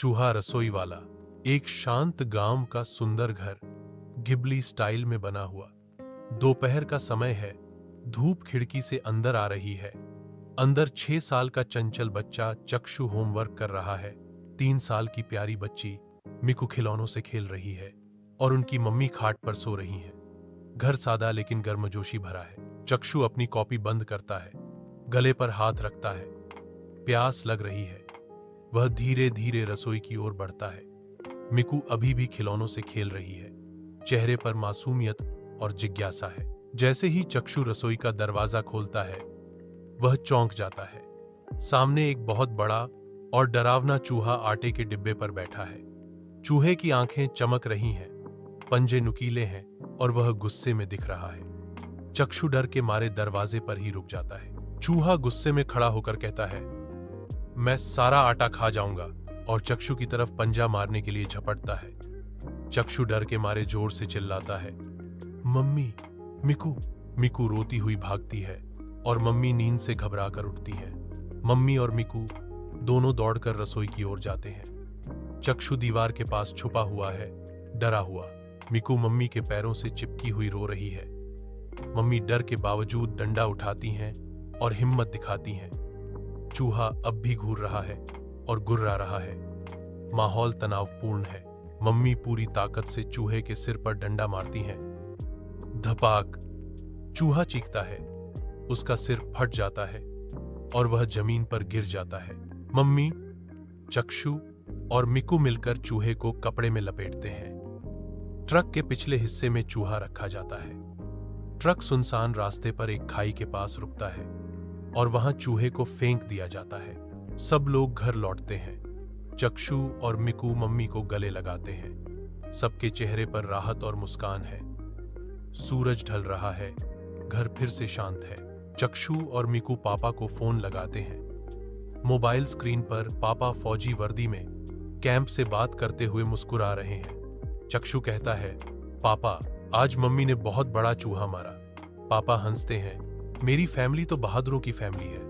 चूहा रसोई वाला। एक शांत गांव का सुंदर घर, गिबली स्टाइल में बना हुआ। दोपहर का समय है, धूप खिड़की से अंदर आ रही है। अंदर 6 साल का चंचल बच्चा चक्षु होमवर्क कर रहा है। 3 साल की प्यारी बच्ची मिकू खिलौनों से खेल रही है और उनकी मम्मी खाट पर सो रही है। घर सादा लेकिन गर्मजोशी भरा है। चक्षु अपनी कॉपी बंद करता है, गले पर हाथ रखता है। प्यास लग रही है। वह धीरे धीरे रसोई की ओर बढ़ता है। मिकू अभी भी खिलौनों से खेल रही है। चेहरे पर मासूमियत और जिज्ञासा है। जैसे ही चक्षु रसोई का दरवाजा खोलता है, वह चौंक जाता है। सामने एक बहुत बड़ा और डरावना चूहा आटे के डिब्बे पर बैठा है। चूहे की आंखें चमक रही हैं, पंजे नुकीले हैं और वह गुस्से में दिख रहा है। चक्षु डर के मारे दरवाजे पर ही रुक जाता है। चूहा गुस्से में खड़ा होकर कहता है, मैं सारा आटा खा जाऊंगा, और चक्षु की तरफ पंजा मारने के लिए झपटता है। चक्षु डर के मारे जोर से चिल्लाता है, मम्मी, मिकू। मिकू रोती हुई भागती है और मम्मी नींद से घबरा कर उठती है। मम्मी और मिकू दोनों दौड़कर रसोई की ओर जाते हैं। चक्षु दीवार के पास छुपा हुआ है, डरा हुआ। मिकू मम्मी के पैरों से चिपकी हुई रो रही है। मम्मी डर के बावजूद डंडा उठाती हैं और हिम्मत दिखाती हैं। चूहा अब भी घूर रहा है और गुर्रा रहा है। माहौल तनावपूर्ण है। मम्मी पूरी ताकत से चूहे के सिर पर डंडा मारती हैं। धपाक! चूहा चीखता है। उसका सिर फट जाता है और वह जमीन पर गिर जाता है। मम्मी, चक्षु और मिकू मिलकर चूहे को कपड़े में लपेटते हैं। ट्रक के पिछले हिस्से में चूहा रखा जाता है। ट्रक सुनसान रास्ते पर एक खाई के पास रुकता है और वहां चूहे को फेंक दिया जाता है। सब लोग घर लौटते हैं। चक्षु और मिकू मम्मी को गले लगाते हैं। सबके चेहरे पर राहत और मुस्कान है। सूरज ढल रहा है। घर फिर से शांत है। चक्षु और मिकू पापा को फोन लगाते हैं। मोबाइल स्क्रीन पर पापा फौजी वर्दी में कैंप से बात करते हुए मुस्कुरा रहे हैं। चक्षु कहता है, पापा, आज मम्मी ने बहुत बड़ा चूहा मारा। पापा हंसते हैं, मेरी फैमिली तो बहादुरों की फैमिली है।